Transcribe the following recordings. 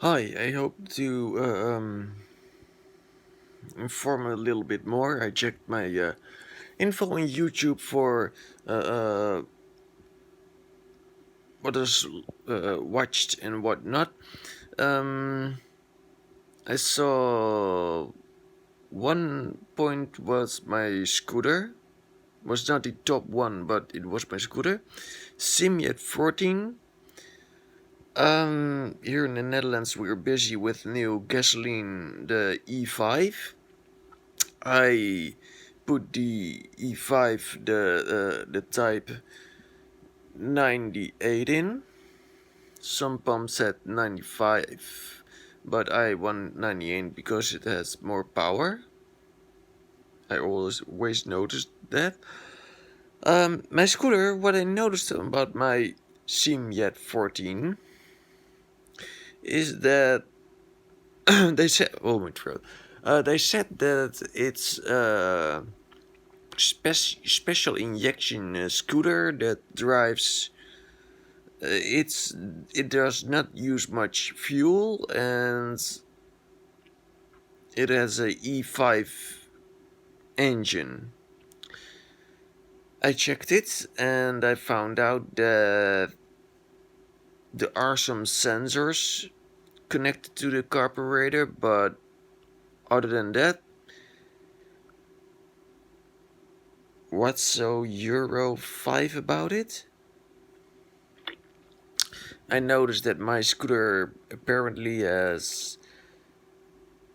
Hi, I hope to inform a little bit more. I checked my info on YouTube for uh, uh, what is watched and what not. Um, I saw one point was my scooter. Was not the top one, but it was my scooter. Simyet 14. Here in the Netherlands, we're busy with new gasoline, the E5. I put the E5, the type 98 in. Some pumps had 95, but I want 98 because it has more power. I always noticed that. My scooter, what I noticed about my Simyet 14 is that they said, oh my throat. They said that it's special injection scooter that drives. It does not use much fuel and it has a E5 engine. I checked it and I found out that there are some sensors connected to the carburetor, but other than that, what's so Euro 5 about it? I noticed that my scooter apparently has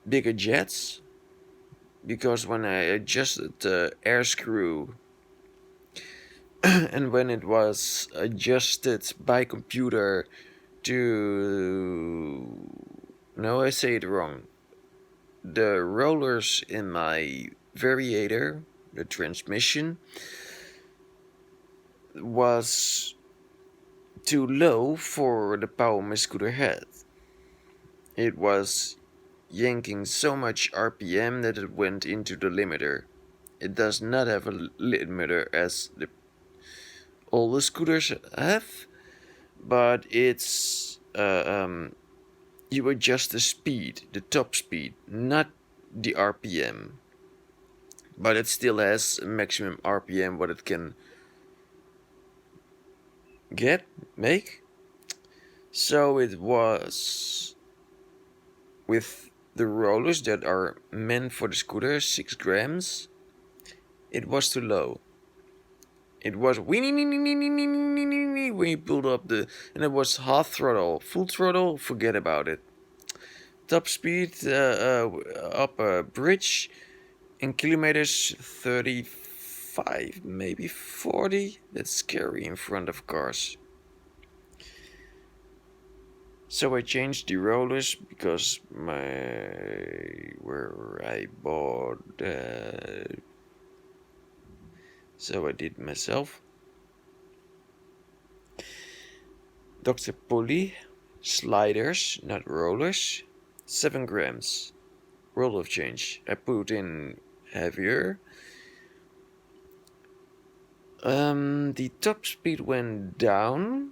bigger jets because when I adjusted the air screw and when it was adjusted by computer to, no, I say it wrong, the rollers in my variator, the transmission, was too low for the power my scooter had. It was yanking so much RPM that it went into the limiter. It does not have a limiter as all the scooters have, but it's you adjust the speed, the top speed, not the RPM. But it still has a maximum RPM what it can make. So it was with the rollers that are meant for the scooter, 6 grams. It was too low. It was when you pulled up and it was half throttle, full throttle. Forget about it. Top speed up a bridge in kilometers 35, maybe 40. That's scary in front of cars. So I changed the rollers because where I bought. So I did myself. Dr. Polly sliders, not rollers. 7 grams. Roll of change. I put in heavier. The top speed went down.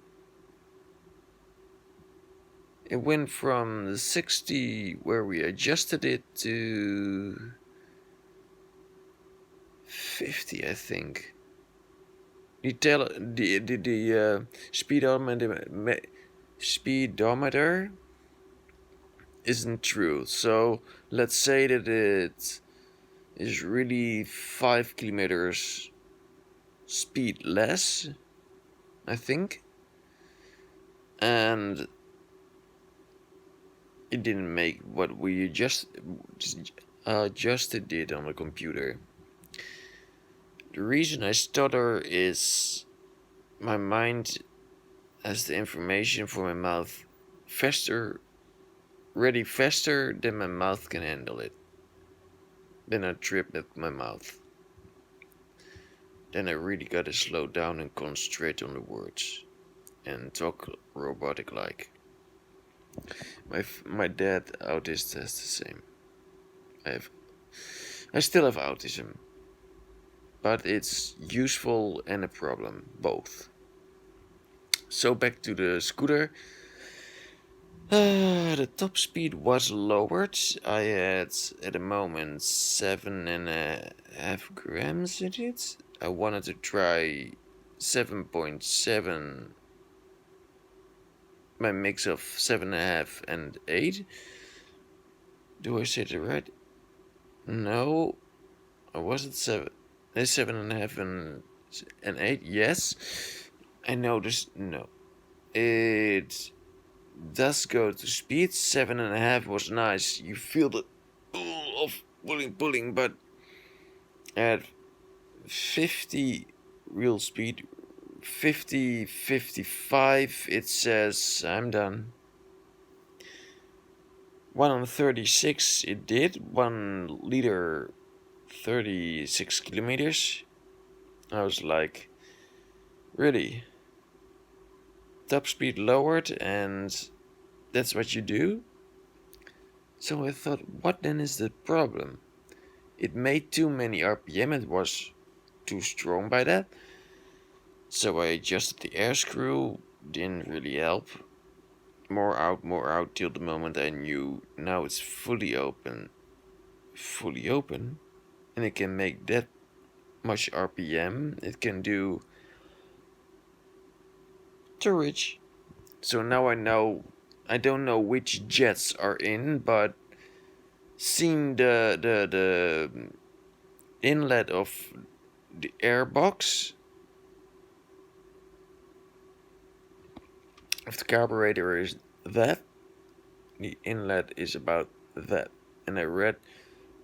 It went from the 60 where we adjusted it to 50, I think. The speedometer isn't true. So let's say that it is really 5 kilometers speed less, I think, and it didn't make what we just adjusted it on the computer. The reason I stutter is my mind has the information for my mouth faster than my mouth can handle it. Then I trip at my mouth. Then I really gotta slow down and concentrate on the words and talk robotic like. My dad autist has the same. I still have autism, but it's useful and a problem, both. So back to the scooter. The top speed was lowered. I had at the moment 7.5 grams in it. I wanted to try 7.7, my mix of 7.5 and 8. Do I say it right? No, I wasn't 7. 7.5 and 8. Yes, I noticed. No, it does go to speed. 7.5 was nice. You feel the pull of pulling, but at 50 real speed, 50, 55, it says I'm done. 136 it did, 1 liter, 36 kilometers. I was like, really? Top speed lowered, and that's what you do? So I thought, what then is the problem? It made too many RPM, it was too strong by that. So I adjusted the air screw, didn't really help. More out till the moment I knew now it's fully open, and it can make that much RPM. It can do too rich. So now I know. I don't know which jets are in, but seeing the inlet of the airbox of the carburetor is that, the inlet is about that, and I read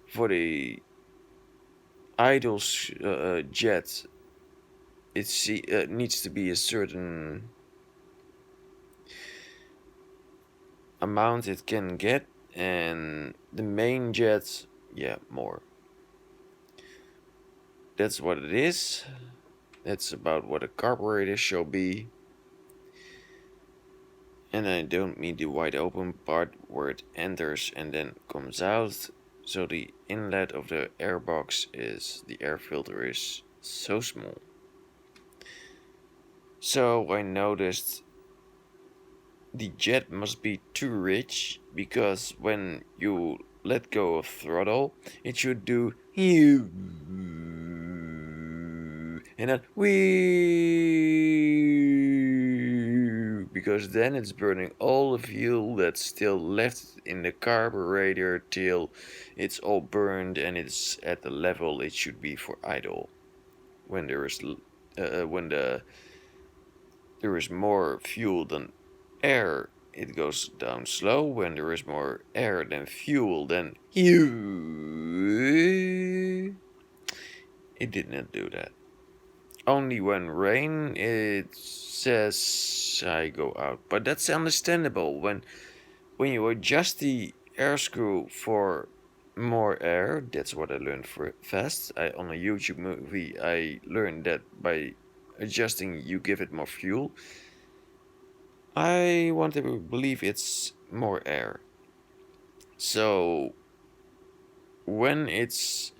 for the idle jet it needs to be a certain amount it can get, and the main jet, yeah, more. That's what it is. That's about what a carburetor shall be. And I don't mean the wide open part where it enters and then comes out. So the inlet of the airbox is, the air filter is so small. So I noticed the jet must be too rich, because when you let go of throttle, it should do and then because then it's burning all the fuel that's still left in the carburetor till it's all burned and it's at the level it should be for idle. When there is more fuel than air, it goes down slow. When there is more air than fuel, then it did not do that. Only when rain, it says I go out. But that's understandable. When you adjust the air screw for more air, that's what I learned for fast. On a YouTube movie, I learned that by adjusting, you give it more fuel. I want to believe it's more air. So when it's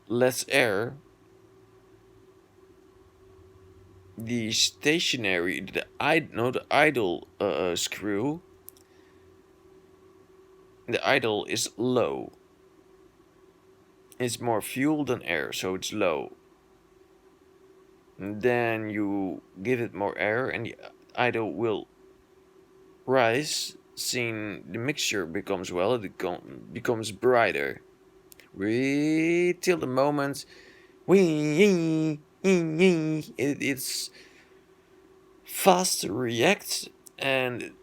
less air, the stationary, the idle screw, the idle is low. It's more fuel than air, so it's low. And then you give it more air, and the idle will rise. Seeing the mixture becomes becomes brighter. Till the moment it's fast to react, and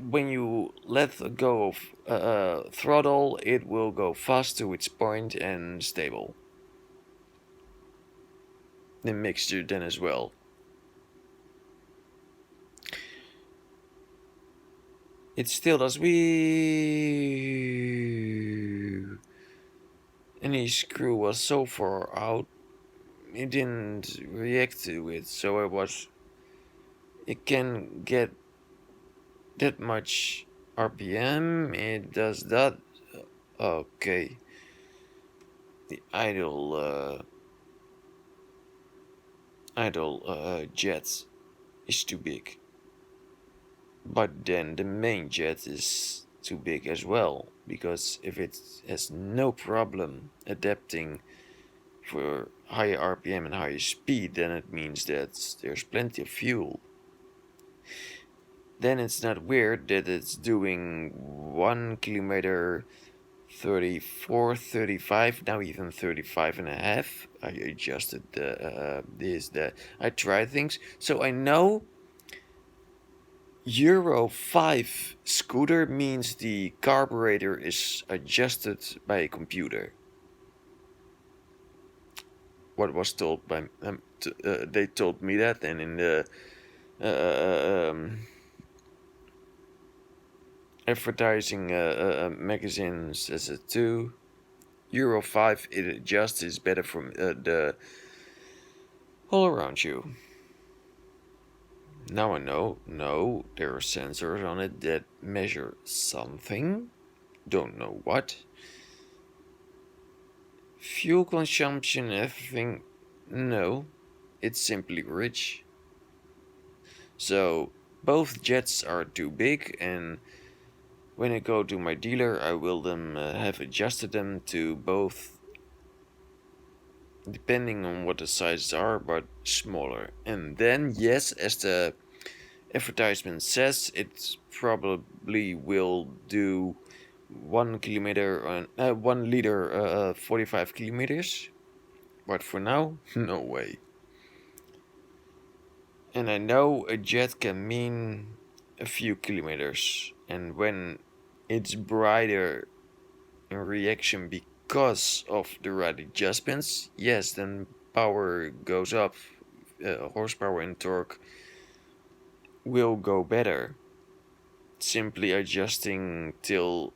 when you let go of throttle, it will go fast to its point and stable. The mixture then as well. It still does and the screw was so far out, it didn't react to it, so it can get that much RPM, it does that. Okay. The idle jets is too big. But then the main jet is too big as well, because if it has no problem adapting for higher RPM and higher speed, then it means that there's plenty of fuel. Then it's not weird that it's doing 1 kilometer 34, 35, now even 35 and a half. I adjusted I tried things. So I know Euro 5 scooter means the carburetor is adjusted by a computer. What was told by they told me that, and in the advertising magazine says it too. Euro 5 it adjusts is better from the all around you. Now I know, no, there are sensors on it that measure something. Don't know what. Fuel consumption, everything. No, it's simply rich. So, both jets are too big, and when I go to my dealer, I will have adjusted them to both, depending on what the sizes are, but smaller. And then, yes, as the advertisement says, it probably will do 1 kilometer on 1 liter 45 kilometers, but for now no way. And I know a jet can mean a few kilometers, and when it's brighter in reaction because of the right adjustments, yes, then power goes up, horsepower and torque will go better. Simply adjusting till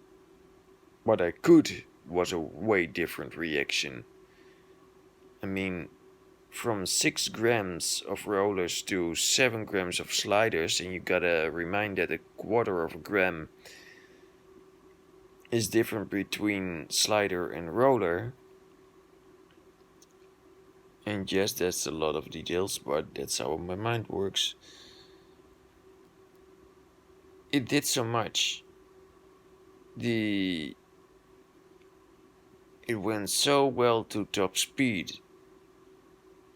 what I could was a way different reaction. I mean, from 6 grams of rollers to 7 grams of sliders, and you gotta remind that a quarter of a gram is different between slider and roller. And yes, that's a lot of details, but that's how my mind works. It did so much. It went so well to top speed.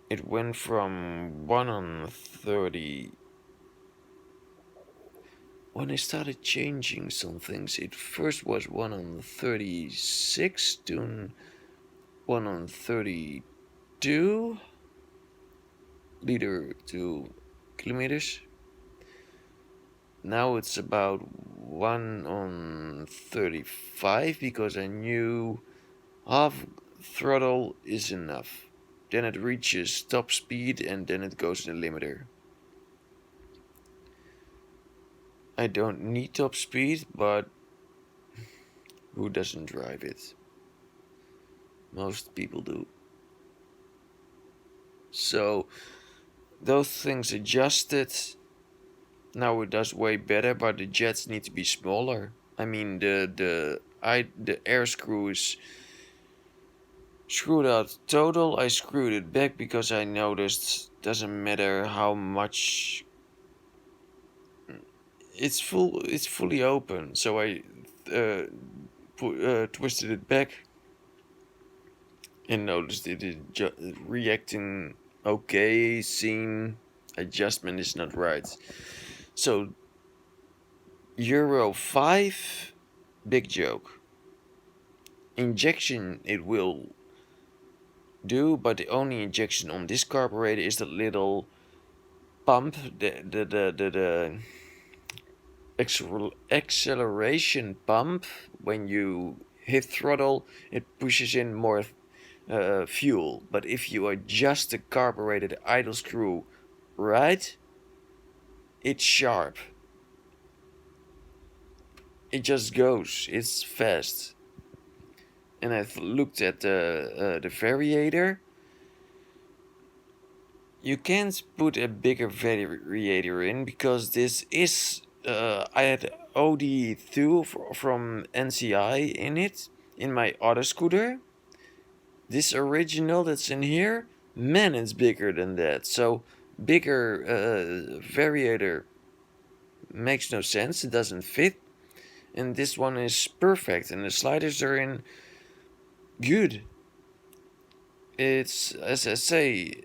It went from 1 on 30. When I started changing some things, it first was 1 on 36 to 1 on 32 liter to kilometers. Now it's about 1 on 35 because I knew half throttle is enough. Then it reaches top speed and then it goes to the limiter. I don't need top speed, but who doesn't drive it? Most people do. So those things adjusted. Now it does way better, but the jets need to be smaller. I mean the air screw is screwed out total. I screwed it back because I noticed doesn't matter how much it's fully open. So I twisted it back and noticed it is reacting okay. Scene adjustment is not right. So Euro 5, big joke. Injection it will do, but the only injection on this carburetor is the little pump, the acceleration pump. When you hit throttle, it pushes in more fuel. But if you adjust the carburetor, the idle screw, right, it's sharp. It just goes. It's fast. And I've looked at the variator. You can't put a bigger variator in because this is I had OD2 from NCI in it in my other scooter. This original that's in here, man, it's bigger than that. So bigger variator makes no sense. It doesn't fit. And this one is perfect, and the sliders are in good. It's, as I say,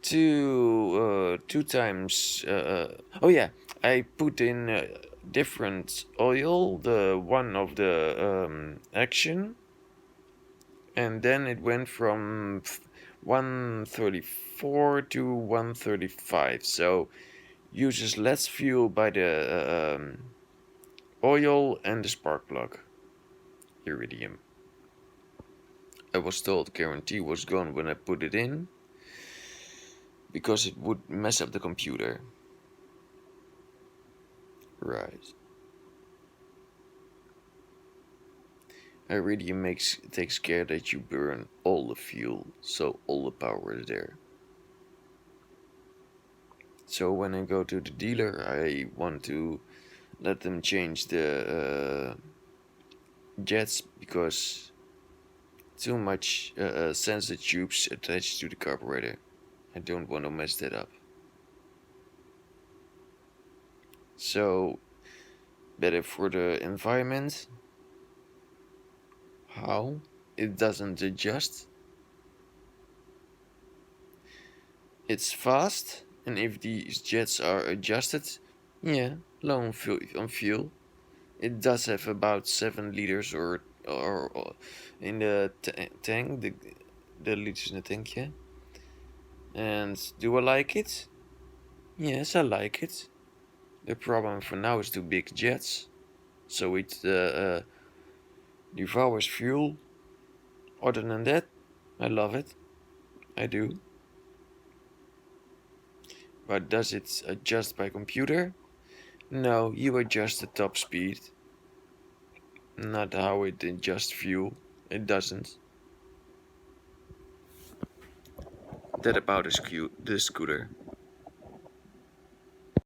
two times. Oh yeah, I put in different oil, the one of the action, and then it went from 134 to 135. So uses less fuel by the oil and the spark plug. Iridium. I was told guarantee was gone when I put it in because it would mess up the computer. Right. Iridium takes care that you burn all the fuel, so all the power is there. So when I go to the dealer, I want to let them change the jets because too much sensor tubes attached to the carburetor. I don't want to mess that up. So better for the environment. How? It doesn't adjust. It's fast, and if these jets are adjusted, yeah, low on fuel. It does have about 7 liters or in the tank, the liters in the tank, yeah. And do I like it? Yes, I like it. The problem for now is too big jets, so it devours fuel. Other than that, I love it. I do. But does it adjust by computer? No, you adjust the top speed, not how it adjusts fuel. It doesn't. That about the scooter.